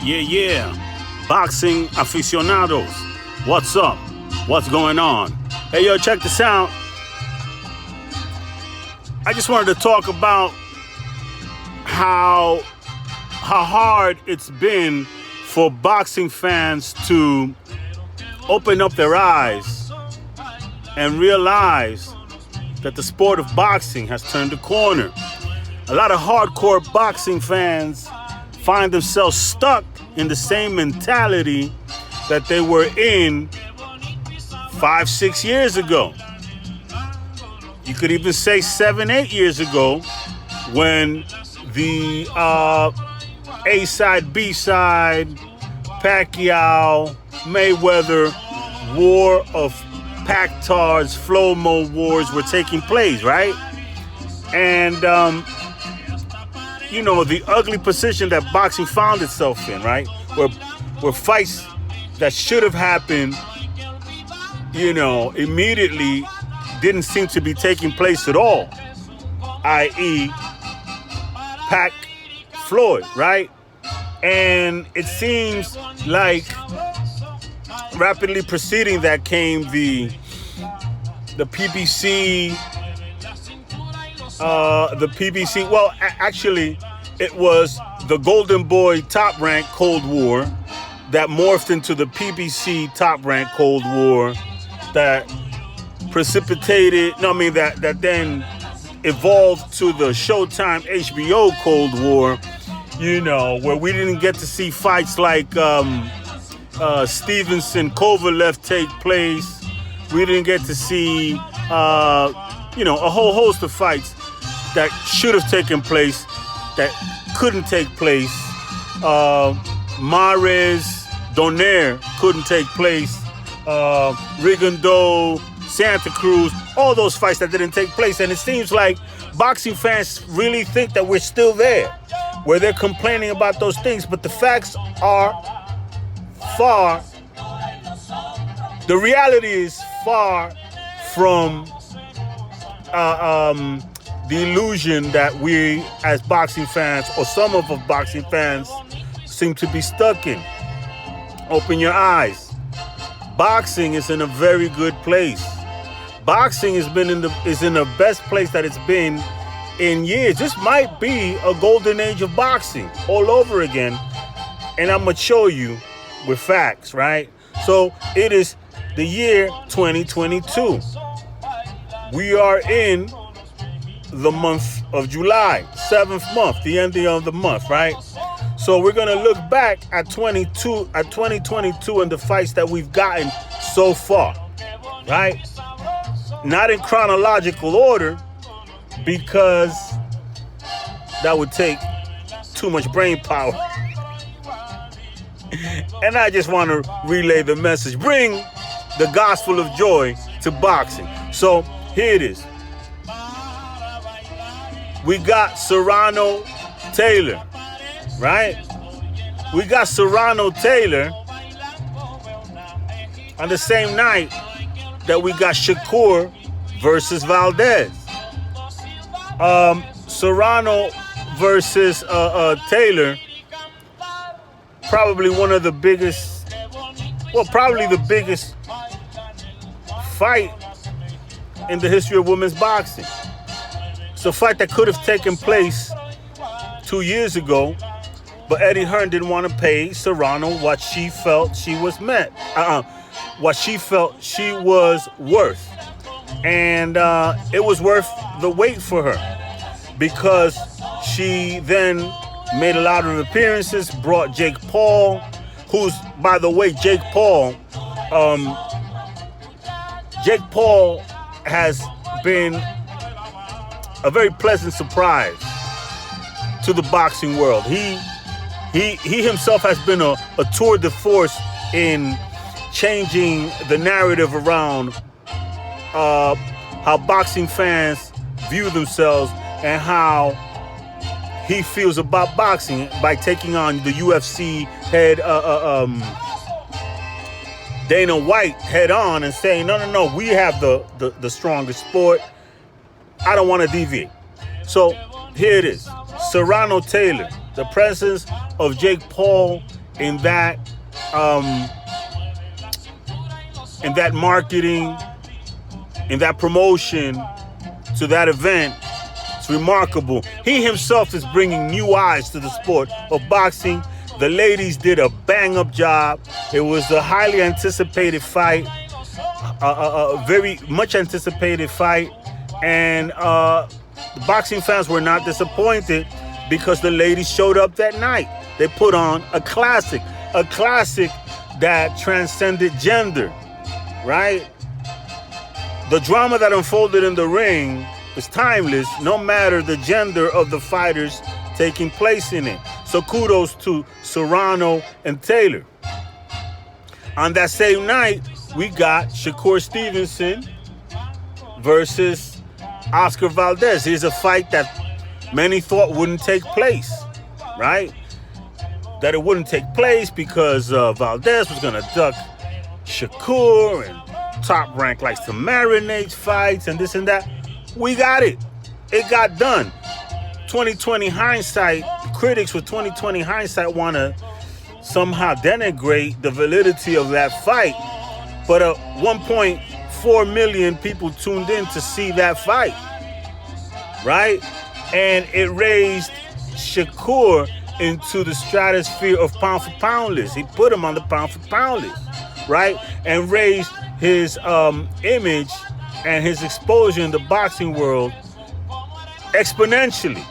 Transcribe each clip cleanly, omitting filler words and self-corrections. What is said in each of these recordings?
Yeah. Boxing aficionados. What's up? What's going on? Hey, yo, check this out. I just wanted to talk about how hard it's been for boxing fans to open up their eyes and realize that the sport of boxing has turned a corner. A lot of hardcore boxing fans find themselves stuck in the same mentality that they were in 5-6 years ago. You could even say 7-8 years ago when the A-side, B-side, Pacquiao, Mayweather war of Pactards, Flow-Mo wars were taking place, right? And, the ugly position that boxing found itself in, right? Where fights that should have happened, immediately didn't seem to be taking place at all, i.e. Pac Floyd, right? And it seems like rapidly preceding that came the PBC, well, actually, it was the Golden Boy Top Rank Cold War that morphed into the PBC Top Rank Cold War that that then evolved to the Showtime HBO Cold War, where we didn't get to see fights like Stevenson Kovalev take place. We didn't get to see, a whole host of fights that should have taken place that couldn't take place. Mares, Donaire couldn't take place. Rigondeaux, Santa Cruz, all those fights that didn't take place. And it seems like boxing fans really think that we're still there, where they're complaining about those things. But the facts are the reality is far from the illusion that we as boxing fans, or some of us boxing fans, seem to be stuck in. Open your eyes. Boxing is in a very good place. Boxing is in the best place that it's been in years. This might be a golden age of boxing all over again. And I'm going to show you with facts, right? So it is the year 2022. We are in the month of July, 7th month, the ending of the month, right? So we're going to look back at 2022 and the fights that we've gotten so far, right? Not in chronological order, because that would take too much brain power. And I just want to relay the message. Bring the gospel of joy to boxing. So here it is. We got Serrano Taylor, right? We got Serrano Taylor on the same night that we got Shakur versus Valdez. Serrano versus Taylor, probably one of the biggest, probably the biggest fight in the history of women's boxing. It's a fight that could have taken place 2 years ago, but Eddie Hearn didn't want to pay Serrano what she felt she was what she felt she was worth. And it was worth the wait for her, because she then made a lot of appearances, brought Jake Paul, who's, by the way, Jake Paul has been a very pleasant surprise to the boxing world. He himself has been a tour de force in changing the narrative around how boxing fans view themselves and how he feels about boxing, by taking on the UFC head Dana White head on and saying, no, we have the strongest sport. I don't want to deviate. So here it is. Serrano Taylor, the presence of Jake Paul in that marketing, in that promotion to that event. It's remarkable. He himself is bringing new eyes to the sport of boxing. The ladies did a bang-up job. It was a highly anticipated fight, a very much anticipated fight, and the boxing fans were not disappointed because the ladies showed up that night. They put on a classic that transcended gender, right? The drama that unfolded in the ring is timeless, no matter the gender of the fighters taking place in it. So kudos to Serrano and Taylor. On that same night, we got Shakur Stevenson versus Oscar Valdez. Here's a fight that many thought wouldn't take place, right? That it wouldn't take place because Valdez was going to duck Shakur, and Top Rank likes to marinate fights and this and that. We got it. It got done. 2020 hindsight, critics with 2020 hindsight want to somehow denigrate the validity of that fight. But 1.4 million people tuned in to see that fight, right? And it raised Shakur into the stratosphere of pound for pound list. He put him on the pound for pound list, right? And raised his image and his exposure in the boxing world exponentially.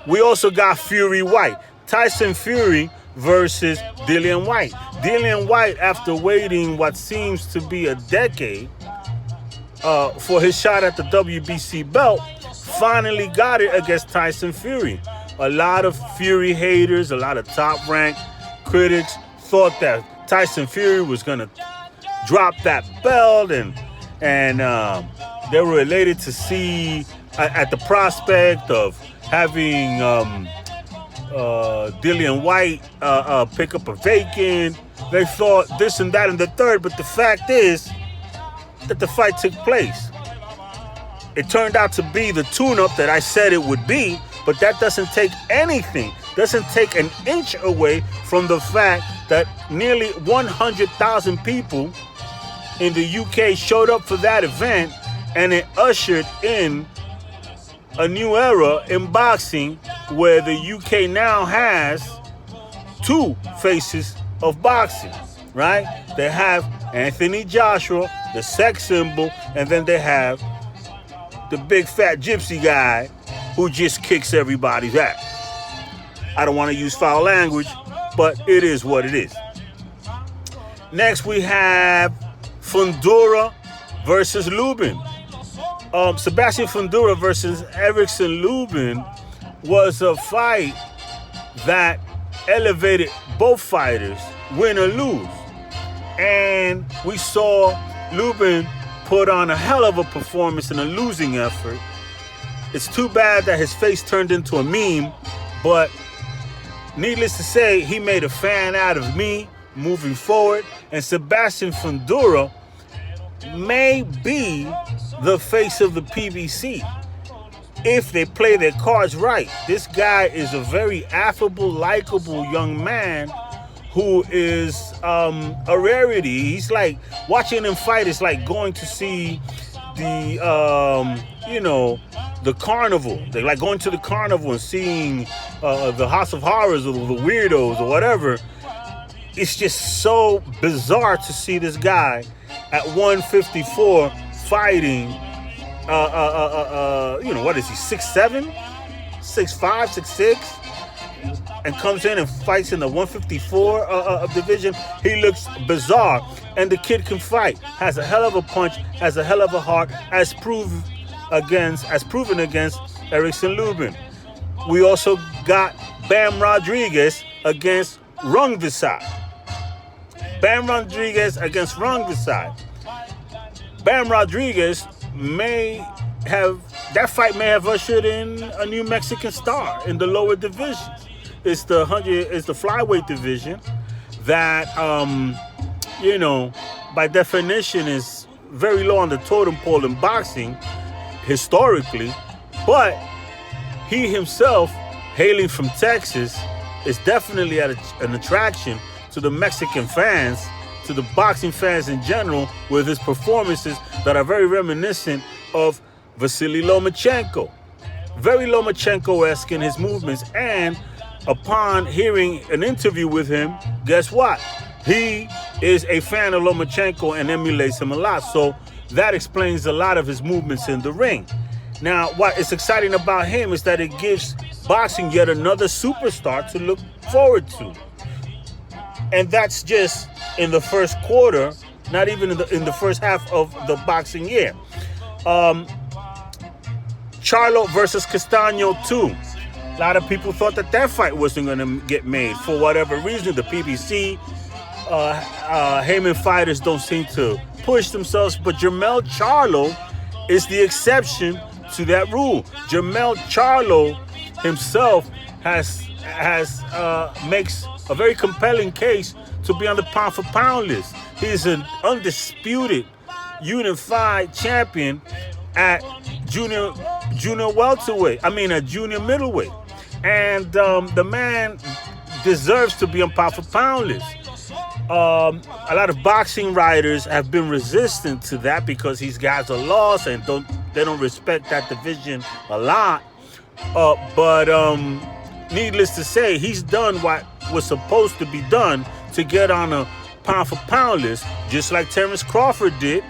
We also got Fury White. Tyson Fury versus Dillian White. Dillian White, after waiting what seems to be a decade for his shot at the WBC belt, finally got it against Tyson Fury. A lot of Fury haters, a lot of Top Rank critics thought that Tyson Fury was going to drop that belt, and they were elated to see at the prospect of having Dillian White pick up a vacant. They thought this and that and the third, but the fact is that the fight took place. It turned out to be the tune-up that I said it would be, but that doesn't take anything, doesn't take an inch away from the fact that nearly 100,000 people in the UK showed up for that event, and it ushered in a new era in boxing where the UK now has two faces of boxing, right? They have Anthony Joshua, the sex symbol, and then they have the big fat gypsy guy who just kicks everybody's ass. I don't want to use foul language, but it is what it is. Next we have Fundora versus Lubin. Sebastian Fundora versus Erickson Lubin was a fight that elevated both fighters, win or lose. And we saw Lubin put on a hell of a performance in a losing effort. It's too bad that his face turned into a meme, but needless to say, he made a fan out of me moving forward. And Sebastian Fundora may be the face of the PBC if they play their cards right. This guy is a very affable, likable young man who is a rarity. He's like, watching him fight is like going to see the carnival. They like going to the carnival and seeing the House of Horrors or the Weirdos or whatever. It's just so bizarre to see this guy at 154 fighting, what is he, 6'7", 6'5", 6'6", and comes in and fights in the 154 division. He looks bizarre, and the kid can fight, has a hell of a punch, has a hell of a heart, as proven against Erickson Lubin. We also got Bam Rodriguez against Rungvisai. Bam Rodriguez against Rungvisai. Bam Rodriguez that fight may have ushered in a new Mexican star in the lower divisions. It's the flyweight division that, by definition is very low on the totem pole in boxing historically, but he himself, hailing from Texas, is definitely an attraction to the Mexican fans, to the boxing fans in general, with his performances that are very reminiscent of Vasily Lomachenko. Very Lomachenko-esque in his movements. And upon hearing an interview with him, guess what? He is a fan of Lomachenko and emulates him a lot. So that explains a lot of his movements in the ring. Now, what is exciting about him is that it gives boxing yet another superstar to look forward to. And that's just in the first quarter, not even in the first half of the boxing year. Charlo versus Castaño 2. A lot of people thought that fight wasn't going to get made. For whatever reason, the PBC, Heyman fighters don't seem to push themselves. But Jermell Charlo is the exception to that rule. Jermell Charlo himself makes a very compelling case to be on the pound-for-pound list. He's an undisputed, unified champion at junior welterweight. At junior middleweight. And the man deserves to be on pound-for-pound list. A lot of boxing writers have been resistant to that because these guys are lost and they don't respect that division a lot. But needless to say, he's done what was supposed to be done to get on a pound-for-pound list, just like Terence Crawford did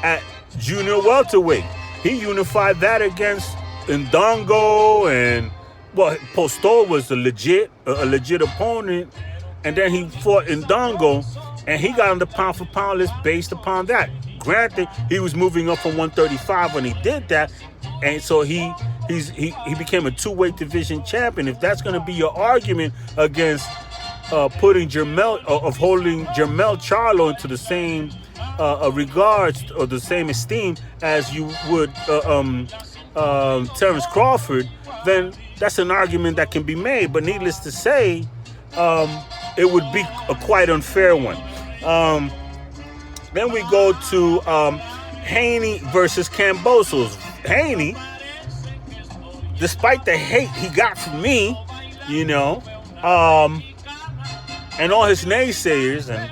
at junior welterweight. He unified that against Ndongo, and Postol was a legit opponent, and then he fought Ndongo, and he got on the pound-for-pound list based upon that. Granted, he was moving up from 135 when he did that, and so he became a two-weight division champion. If that's going to be your argument against holding Jermell Charlo into the same regards or the same esteem as you would Terence Crawford, then that's an argument that can be made. But needless to say, it would be a quite unfair one. Then we go to Haney versus Kambosos. Haney, despite the hate he got from me, and all his naysayers, and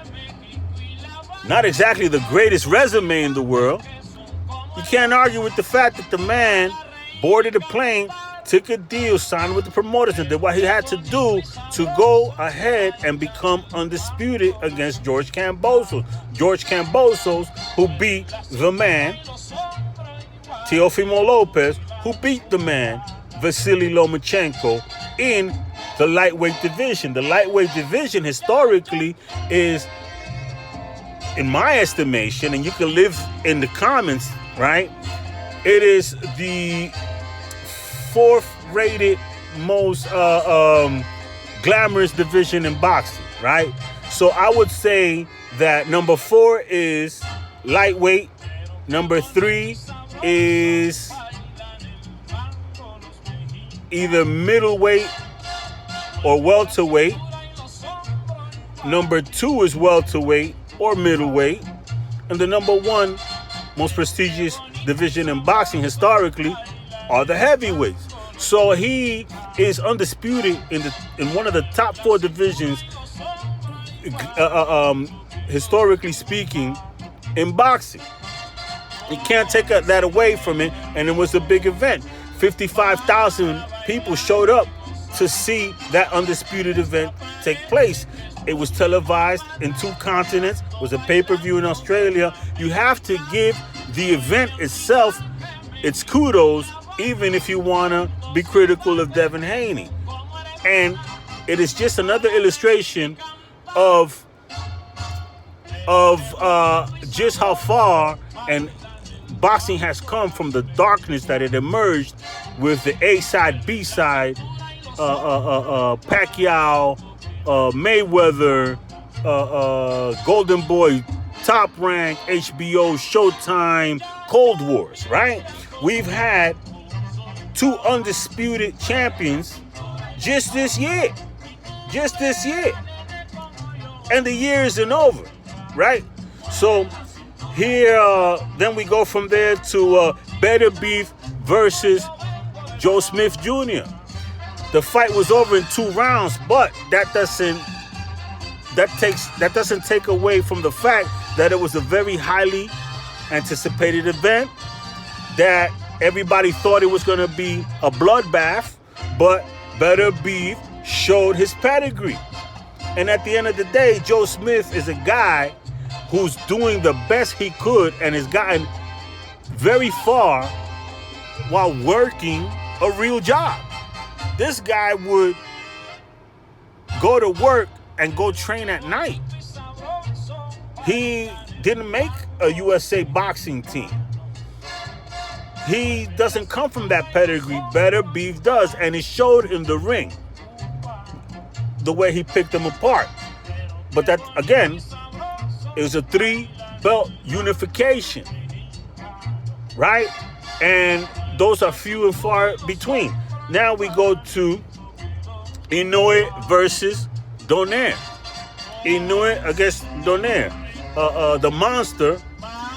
not exactly the greatest resume in the world, you can't argue with the fact that the man boarded a plane, took a deal, signed with the promoters, and did what he had to do to go ahead and become undisputed against George Kambosos. George Kambosos, who beat the man, Teofimo Lopez, who beat the man, Vasily Lomachenko, in the lightweight division. The lightweight division historically is, in my estimation, and you can live in the comments, right? It is the fourth-rated most glamorous division in boxing, right? So I would say that number 4 is lightweight. Number 3 is either middleweight or welterweight. Number 2 is welterweight or middleweight. And the number 1 most prestigious division in boxing historically are the heavyweights. So he is undisputed in one of the top 4 divisions, historically speaking, in boxing. You can't take that away from it, and it was a big event. 55,000 people showed up to see that undisputed event take place. It was televised in 2 continents. It was a pay-per-view in Australia. You have to give the event itself its kudos, even if you want to be critical of Devin Haney. And it is just another illustration of just how far and boxing has come from the darkness that it emerged with the A-side, B-side, Pacquiao, Mayweather, Golden Boy, Top Rank, HBO, Showtime, Cold Wars, right? We've had 2 undisputed champions just this year. And the year isn't over, right? So here, then we go from there to Better Beef versus Joe Smith Jr. The fight was over in 2 rounds, but that doesn't take away from the fact that it was a very highly anticipated event, that everybody thought it was going to be a bloodbath, but Better Beef showed his pedigree. And at the end of the day, Joe Smith is a guy who's doing the best he could and has gotten very far while working a real job. This guy would go to work and go train at night. He didn't make a USA boxing team. He doesn't come from that pedigree. Better Beef does, and it showed in the ring, the way he picked them apart. But that, again, it was a 3-belt unification, right? And those are few and far between. Now we go to Inoue versus Donaire. Inoue against Donaire. The Monster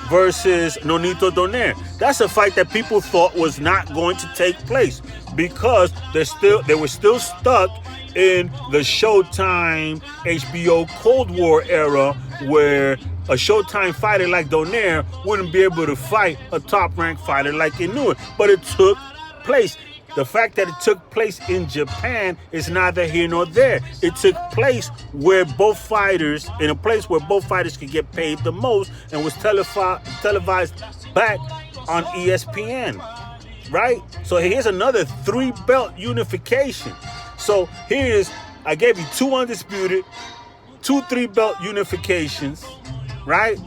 versus Nonito Donaire. That's a fight that people thought was not going to take place because they were still stuck in the Showtime HBO Cold War era, where a Showtime fighter like Donaire wouldn't be able to fight a top-ranked fighter like Inoue. But it took place. The fact that it took place in Japan is neither here nor there. It took place where both fighters, in a place where both fighters could get paid the most, and was televised back on ESPN, right? So here's another 3-belt unification. So I gave you 2 undisputed, 2 3-belt unifications, right?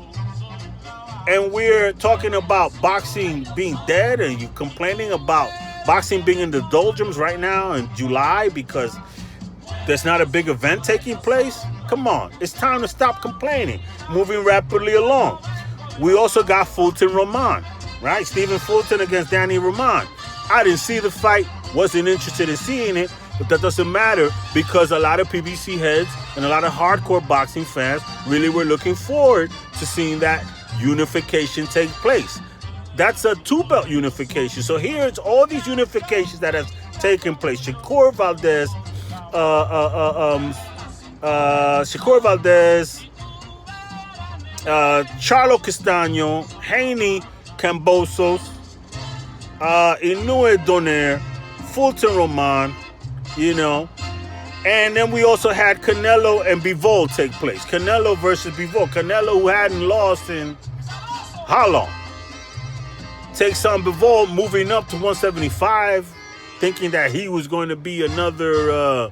And we're talking about boxing being dead, and you complaining about boxing being in the doldrums right now in July because there's not a big event taking place. Come on, it's time to stop complaining. Moving rapidly along. We also got Fulton Roman, right? Stephen Fulton against Danny Roman. I didn't see the fight, wasn't interested in seeing it, but that doesn't matter because a lot of PBC heads and a lot of hardcore boxing fans really were looking forward to seeing that unification take place. That's a 2-belt unification. So here's all these unifications that have taken place. Shakur Valdez, Charlo Castaño, Haney Cambosos, Inoue Donaire, Fulton Roman, and then we also had Canelo and Bivol take place. Canelo versus Bivol. Canelo, who hadn't lost in how long? Takes on Bivol, moving up to 175, thinking that he was going to be another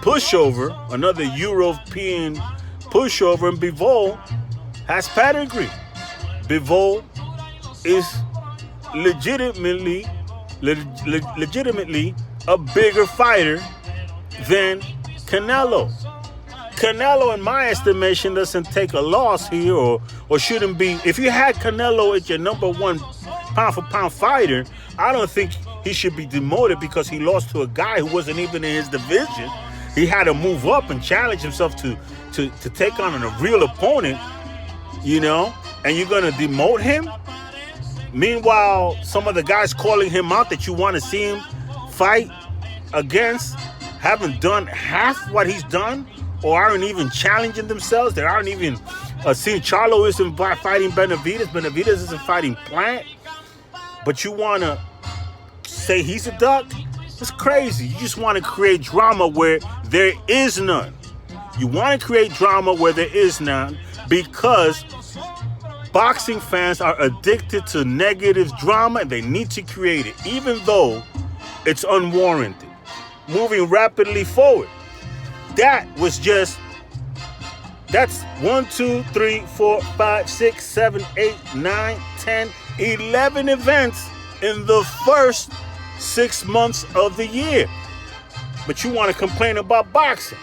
pushover, another European pushover, and Bivol has pedigree. Bivol is legitimately a bigger fighter than Canelo. Canelo, in my estimation, doesn't take a loss here or shouldn't be. If you had Canelo as your number 1 pound-for-pound fighter, I don't think he should be demoted because he lost to a guy who wasn't even in his division. He had to move up and challenge himself to take on a real opponent, and you're going to demote him? Meanwhile, some of the guys calling him out that you want to see him fight against haven't done half what he's done, or aren't even challenging themselves. They aren't even seeing Charlo isn't fighting Benavidez. Benavidez isn't fighting Plant. But you want to say he's a duck? It's crazy. You just want to create drama where there is none. You want to create drama where there is none because boxing fans are addicted to negative drama and they need to create it, even though it's unwarranted. Moving rapidly forward. That's 1, 2, 3, 4, 5, 6, 7, 8, 9, 10, 11 events in the first 6 months of the year. But you want to complain about boxing.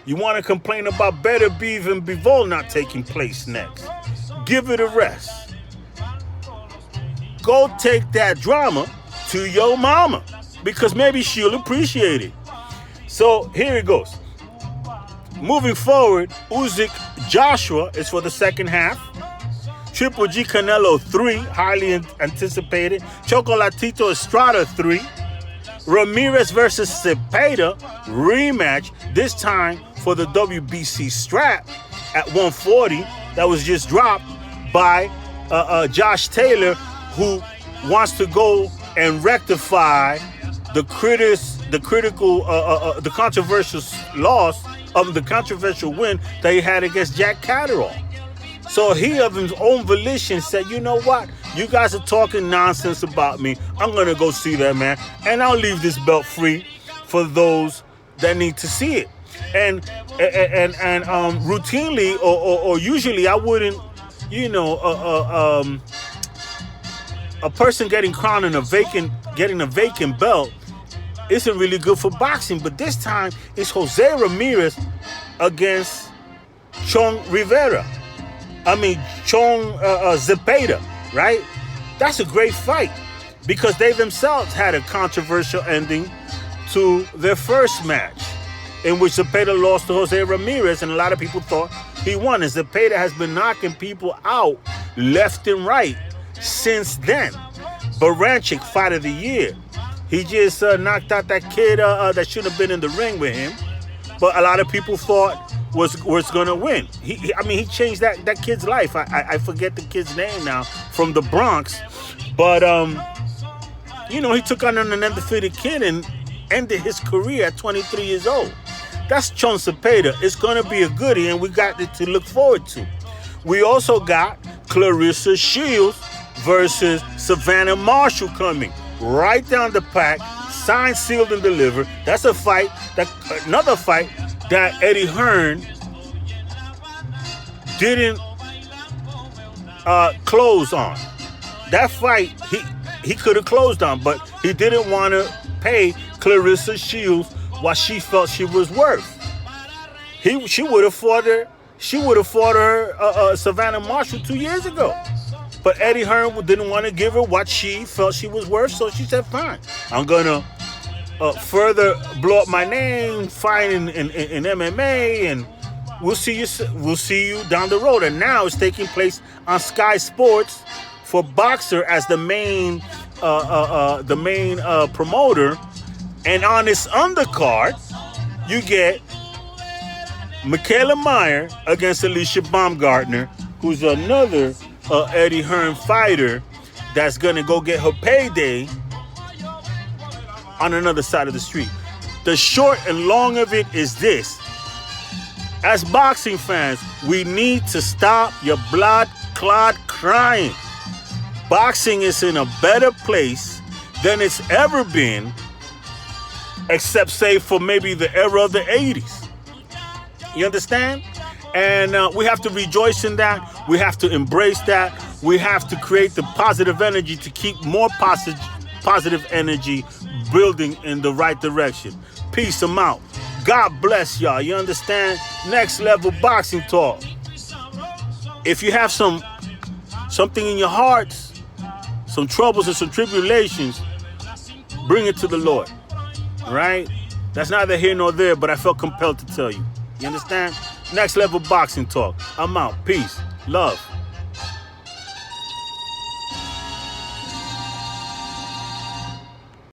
You want to complain about Better Beef and Bivol not taking place next. Give it a rest. Go take that drama to your mama because maybe she'll appreciate it. So here it goes. Moving forward, Usyk Joshua is for the second half. Triple G Canelo 3, highly anticipated. Chocolatito Estrada 3. Ramirez versus Zepeda rematch, this time for the WBC strap at 140 that was just dropped by Josh Taylor, who wants to go and rectify the controversial loss of the controversial win that he had against Jack Catterall. So he, of his own volition, said, you know what? You guys are talking nonsense about me. I'm going to go see that man. And I'll leave this belt free for those that need to see it. And routinely or usually I wouldn't, a person getting crowned in getting a vacant belt isn't really good for boxing. But this time it's Jose Ramirez against Chong Zepeda, right? That's a great fight because they themselves had a controversial ending to their first match in which Zepeda lost to Jose Ramirez, and a lot of people thought he won. And Zepeda has been knocking people out left and right since then. Baranchik, fight of the year. He just knocked out that kid that should have been in the ring with him, but a lot of people thought was going to win. He changed that kid's life. I forget the kid's name now, from the Bronx, but he took on an undefeated kid and ended his career at 23 years old. That's Chon Zepeda. It's going to be a goodie, and we got it to look forward to. We also got Clarissa Shields versus Savannah Marshall coming right down the pack, signed, sealed, and delivered. That's another fight that Eddie Hearn didn't close on. That fight he could have closed on, but he didn't want to pay Clarissa Shields what she felt she was worth. She would have fought her Savannah Marshall 2 years ago. But Eddie Hearn didn't want to give her what she felt she was worth, so she said, fine, I'm going to further blow up my name, fighting in MMA, and we'll see you down the road. And now it's taking place on Sky Sports for Boxer as the main promoter. And on this undercard, you get Michaela Meyer against Alicia Baumgartner, who's another Eddie Hearn fighter that's going to go get her payday on another side of the street. The short and long of it is this. As boxing fans, we need to stop your blood clot crying. Boxing is in a better place than it's ever been, except say for maybe the era of the 80s. You understand? And we have to rejoice in that. We have to embrace that. We have to create the positive energy to keep more positive energy building in the right direction. Peace, I'm out. God bless y'all. You understand? Next level boxing talk. If you have something in your hearts, some troubles and some tribulations, bring it to the Lord. All right? That's neither here nor there, but I felt compelled to tell you. You understand? Next level boxing talk. I'm out. Peace. Love.